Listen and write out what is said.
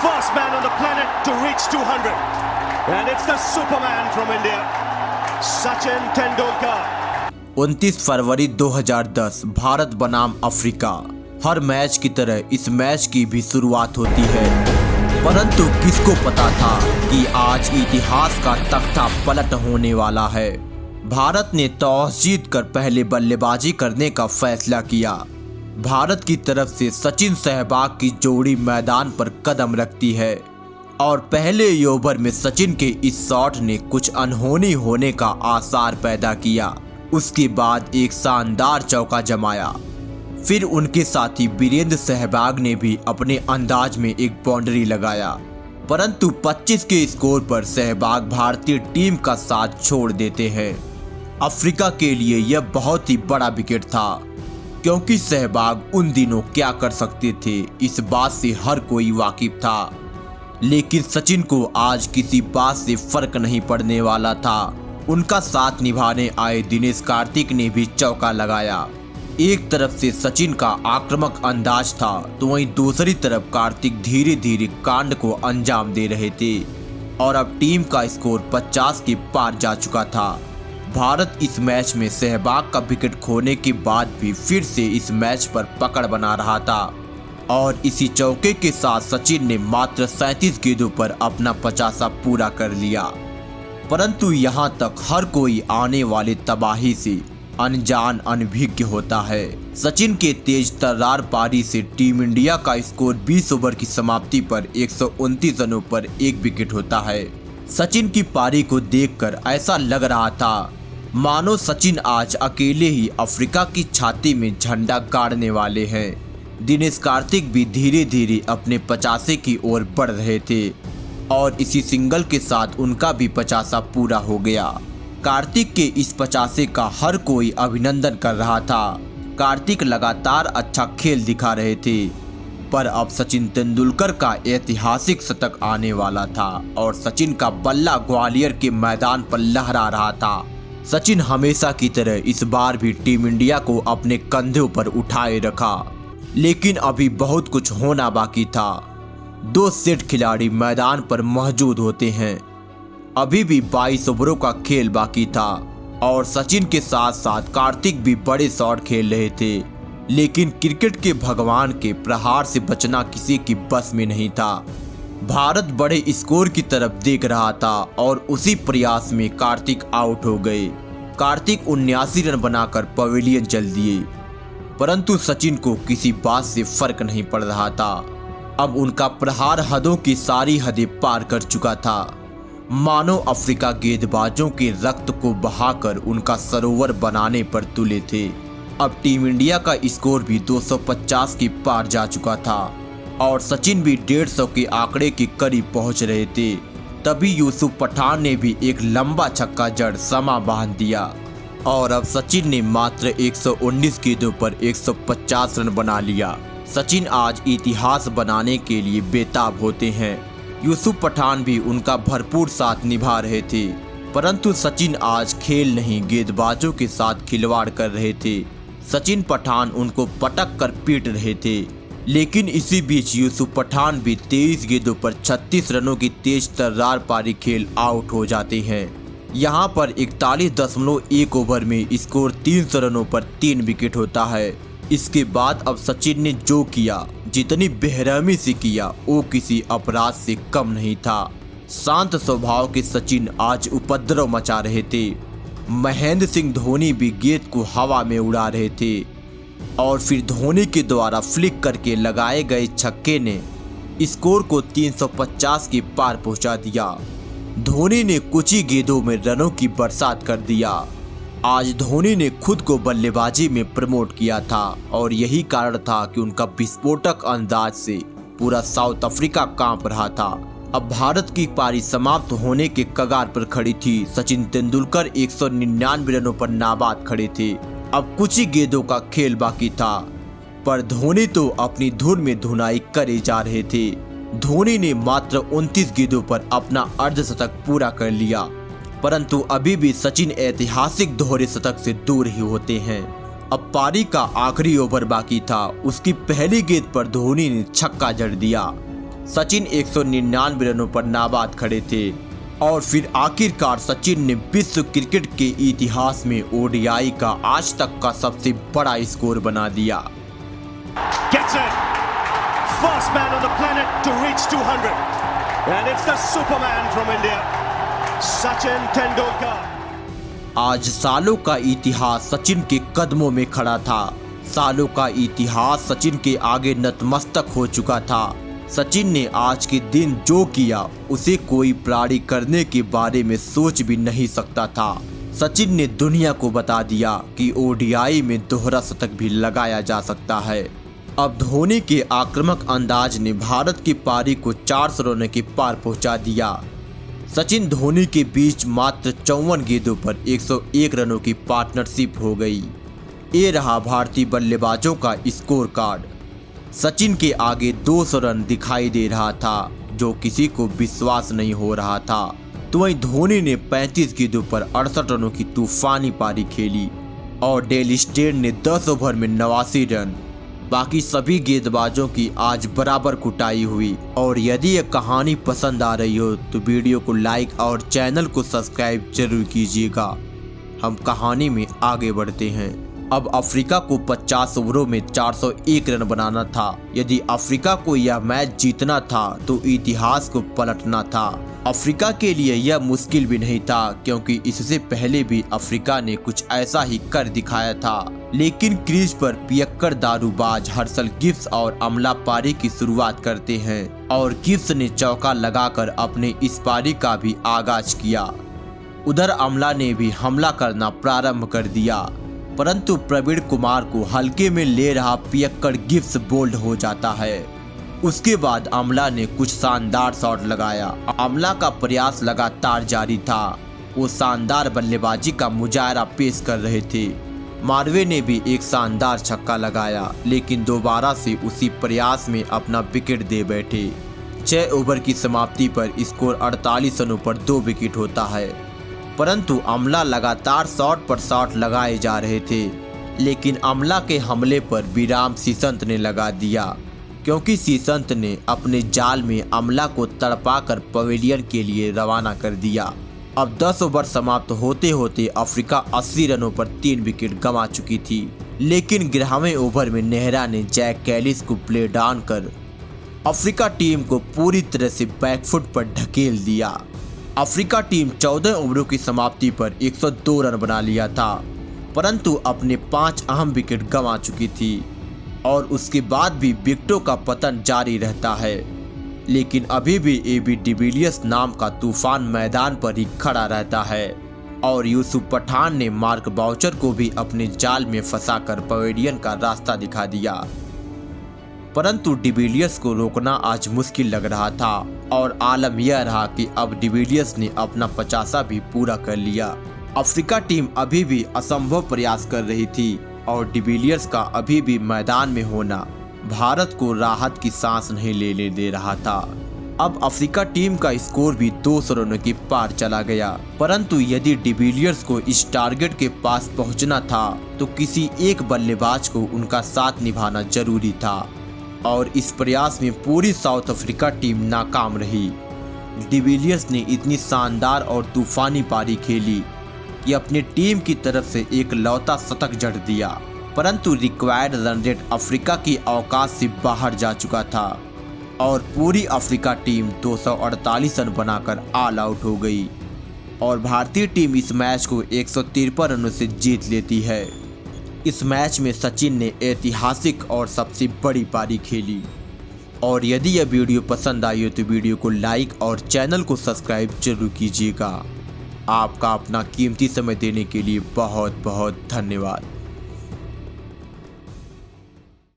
first man on the planet to reach 200. And it's the Superman from India, Sachin Tendulkar. 29 फरवरी 2010 भारत बनाम Africa. हर match की तरह इस match की भी शुरुआत होती है, परंतु किसको पता था कि आज इतिहास का तख्ता पलट होने वाला है। भारत ने टॉस जीतकर पहले बल्लेबाजी करने का फैसला किया। भारत की तरफ से सचिन सहवाग की जोड़ी मैदान पर कदम रखती है और पहले ओवर में सचिन के इस शॉट ने कुछ अनहोनी होने का आसार पैदा किया। उसके बाद एक शानदार चौका जमाया। फिर उनके साथी वीरेंद्र सहवाग ने भी अपने अंदाज में एक बाउंड्री लगाया, परंतु 25 के स्कोर पर सहवाग भारतीय टीम का साथ छोड़ देते हैं। अफ्रीका के लिए यह बहुत ही बड़ा विकेट था, क्योंकि सहवाग उन दिनों क्या कर सकते थे इस बात से हर कोई वाकिफ था। लेकिन सचिन को आज किसी बात से फर्क नहीं पड़ने वाला था। उनका साथ निभाने आए दिनेश कार्तिक ने भी चौका लगाया। एक तरफ से सचिन का आक्रामक अंदाज था, तो वहीं दूसरी तरफ कार्तिक धीरे धीरे कांड को अंजाम दे रहे थे और अब टीम का स्कोर 50 के पार जा चुका था। भारत इस मैच में सहवाग का विकेट खोने के बाद भी फिर से इस मैच पर पकड़ बना रहा था और इसी चौके के साथ सचिन ने मात्र 37 गेंदों पर अपना 50 पूरा कर लिया। परंतु यहां तक हर कोई आने वाले तबाही से अनजान अनभिज्ञ होता है। सचिन के तेज तर्रार पारी से टीम इंडिया का स्कोर 20 ओवर की समाप्ति पर 129 रनों पर एक विकेट होता है। सचिन की पारी को देखकर ऐसा लग रहा था मानो सचिन आज अकेले ही अफ्रीका की छाती में झंडा गाड़ने वाले हैं। दिनेश कार्तिक भी धीरे धीरे अपने 50 की ओर बढ़ रहे थे और इसी सिंगल के साथ उनका भी 50 पूरा हो गया। कार्तिक के इस 50 का हर कोई अभिनंदन कर रहा था। कार्तिक लगातार अच्छा खेल दिखा रहे थे, पर अब सचिन तेंदुलकर का ऐतिहासिक शतक आने वाला था और सचिन का बल्ला ग्वालियर के मैदान पर लहरा रहा था। सचिन हमेशा की तरह इस बार भी टीम इंडिया को अपने कंधों पर उठाए रखा, लेकिन अभी बहुत कुछ होना बाकी था। 2 सेट खिलाड़ी मैदान पर मौजूद होते हैं। अभी भी 22 ओवरों का खेल बाकी था और सचिन के साथ साथ कार्तिक भी बड़े शॉट खेल रहे थे, लेकिन क्रिकेट के भगवान के प्रहार से बचना किसी की बस में नहीं था। भारत बड़े स्कोर की तरफ देख रहा था और उसी प्रयास में कार्तिक आउट हो गए। कार्तिक 79 रन बनाकर पवेलियन चल दिए, परंतु सचिन को किसी बात से फर्क नहीं पड़ रहा था। अब उनका प्रहार हदों की सारी हदें पार कर चुका था। मानो अफ्रीका गेंदबाजों के रक्त को बहाकर उनका सरोवर बनाने पर तुले थे। अब टीम इंडिया का स्कोर भी 250 के पार जा चुका था और सचिन भी 150 के आंकड़े के करीब पहुंच रहे थे। तभी यूसुफ पठान ने भी एक लंबा छक्का जड़ समा बांध दिया और अब सचिन ने मात्र 119 गेंदों पर 150 रन बना लिया। सचिन आज इतिहास बनाने के लिए बेताब होते हैं। यूसुफ पठान भी उनका भरपूर साथ निभा रहे थे, परंतु सचिन आज खेल नहीं गेंदबाजों के साथ खिलवाड़ कर रहे थे। सचिन पठान उनको पटक कर पीट रहे थे, लेकिन इसी बीच यूसुफ पठान भी 23 गेंदों पर 36 रनों की तेज तर्रार पारी खेल आउट हो जाते हैं। यहां पर 41.1 ओवर में स्कोर 300 रनों पर 3 विकेट होता है। इसके बाद अब सचिन ने जो किया, जितनी बेरहमी से किया, वो किसी अपराध से कम नहीं था। शांत स्वभाव के सचिन आज उपद्रव मचा रहे थे। महेंद्र सिंह धोनी भी गेंद को हवा में उड़ा रहे थे और फिर धोनी के द्वारा फ्लिक करके लगाए गए छक्के ने स्कोर को 350 के पार पहुंचा दिया। धोनी ने कुछ ही गेंदों में रनों की बरसात कर दिया। आज धोनी ने खुद को बल्लेबाजी में प्रमोट किया था और यही कारण था कि उनका विस्फोटक अंदाज से पूरा साउथ अफ्रीका कांप रहा था। अब भारत की पारी समाप्त होने के कगार पर खड़ी थी। सचिन तेंदुलकर 199 रनों पर नाबाद खड़े थे। अब कुछ ही गेंदों का खेल बाकी था, पर धोनी तो अपनी धुन में धुनाई करे जा रहे थे। धोनी ने मात्र 29 गेंदों पर अपना अर्धशतक पूरा कर लिया, परंतु अभी भी सचिन ऐतिहासिक दोहरे शतक से दूर ही होते हैं। अब पारी का आखिरी ओवर बाकी था। उसकी पहली गेंद पर धोनी ने छक्का जड़ दिया। सचिन 199 रनों पर नाबाद खड़े थे और फिर आखिरकार सचिन ने विश्व क्रिकेट के इतिहास में ओडीआई का आज तक का सबसे बड़ा स्कोर बना दिया। Gets it. First man on the planet to reach 200. And it's the Superman from India, Sachin Tendulkar. आज सालों का इतिहास सचिन के कदमों में खड़ा था। सालों का इतिहास सचिन के आगे नतमस्तक हो चुका था। सचिन ने आज के दिन जो किया उसे कोई प्राणी करने के बारे में सोच भी नहीं सकता था। सचिन ने दुनिया को बता दिया कि ओडीआई में दोहरा शतक भी लगाया जा सकता है। अब धोनी के आक्रामक अंदाज ने भारत की पारी को 400 रनों के पार पहुंचा दिया। सचिन धोनी के बीच मात्र 54 गेंदों पर 101 रनों की पार्टनरशिप हो गई। ये रहा भारतीय बल्लेबाजों का स्कोर कार्ड। सचिन के आगे 200 रन दिखाई दे रहा था, जो किसी को विश्वास नहीं हो रहा था। तो वहीं धोनी ने 35 गेंदों पर 68 रनों की तूफानी पारी खेली और डेल स्टेन ने 10 ओवर में 89 रन। बाकी सभी गेंदबाजों की आज बराबर कुटाई हुई। और यदि यह कहानी पसंद आ रही हो तो वीडियो को लाइक और चैनल को सब्सक्राइब जरूर कीजिएगा। हम कहानी में आगे बढ़ते हैं। अब अफ्रीका को 50 ओवरों में 401 रन बनाना था। यदि अफ्रीका को यह मैच जीतना था तो इतिहास को पलटना था। अफ्रीका के लिए यह मुश्किल भी नहीं था, क्योंकि इससे पहले भी अफ्रीका ने कुछ ऐसा ही कर दिखाया था। लेकिन क्रीज पर पियक्कड़ दारूबाज हर्षल गिब्स और अमला पारी की शुरुआत करते हैं और गिब्स ने चौका लगाकर अपने इस पारी का भी आगाज किया। उधर अमला ने भी हमला करना प्रारंभ कर दिया, परंतु प्रवीण कुमार को हल्के में ले रहा पियक्कड़ गिब्स बोल्ड हो जाता है। उसके बाद अमला ने कुछ शानदार शॉट लगाया। अमला का प्रयास लगातार जारी था। वो शानदार बल्लेबाजी का मुजाहरा पेश कर रहे थे। मार्वे ने भी एक शानदार छक्का लगाया, लेकिन दोबारा से उसी प्रयास में अपना विकेट दे बैठे। 6 ओवर की समाप्ति पर स्कोर 48 रनों पर 2 विकेट होता है। परंतु अमला लगातार शॉट पर शॉट लगाए जा रहे थे, लेकिन अमला के हमले पर विराम शीसंत ने लगा दिया, क्योंकि शीसंत ने अपने जाल में अमला को तड़पाकर पवेलियन के लिए रवाना कर दिया। अब 10 ओवर समाप्त होते होते अफ्रीका 80 रनों पर 3 विकेट गंवा चुकी थी, लेकिन 11वें ओवर में नेहरा ने जैक कैलिस को प्ले डाउन कर अफ्रीका टीम को पूरी तरह से बैकफुट पर ढकेल दिया। अफ्रीका टीम 14 ओवरों की समाप्ति पर 102 रन बना लिया था, परंतु अपने 5 अहम विकेट गंवा चुकी थी और उसके बाद भी विकेटों का पतन जारी रहता है। लेकिन अभी भी एबी डिविलियर्स नाम का तूफान मैदान पर ही खड़ा रहता है और यूसुफ पठान ने मार्क बाउचर को भी अपने जाल में फंसाकर पवेलियन का रास्ता दिखा दिया। परंतु डिविलियर्स को रोकना आज मुश्किल लग रहा था और आलम यह रहा कि अब डिविलियर्स ने अपना 50 भी पूरा कर लिया। अफ्रीका टीम अभी भी असंभव प्रयास कर रही थी और डिविलियर्स का अभी भी मैदान में होना भारत को राहत की सांस नहीं लेने दे रहा था। अब अफ्रीका टीम का स्कोर भी 200 रनों के पार चला गया, परंतु यदि डिविलियर्स को इस टारगेट के पास पहुंचना था तो किसी एक बल्लेबाज को उनका साथ निभाना जरूरी था और इस प्रयास में पूरी साउथ अफ्रीका टीम नाकाम रही। डिविलियर्स ने इतनी शानदार और तूफानी पारी खेली कि अपनी टीम की तरफ से एक लौता शतक जड़ दिया, परंतु रिक्वायर्ड रन रेट अफ्रीका की औकात से बाहर जा चुका था और पूरी अफ्रीका टीम 248 रन बनाकर ऑल आउट हो गई और भारतीय टीम इस मैच को 153 रनों से जीत लेती है। इस मैच में सचिन ने ऐतिहासिक और सबसे बड़ी पारी खेली। और यदि यह वीडियो पसंद आई हो तो वीडियो को लाइक और चैनल को सब्सक्राइब जरूर कीजिएगा। आपका अपना कीमती समय देने के लिए बहुत बहुत धन्यवाद।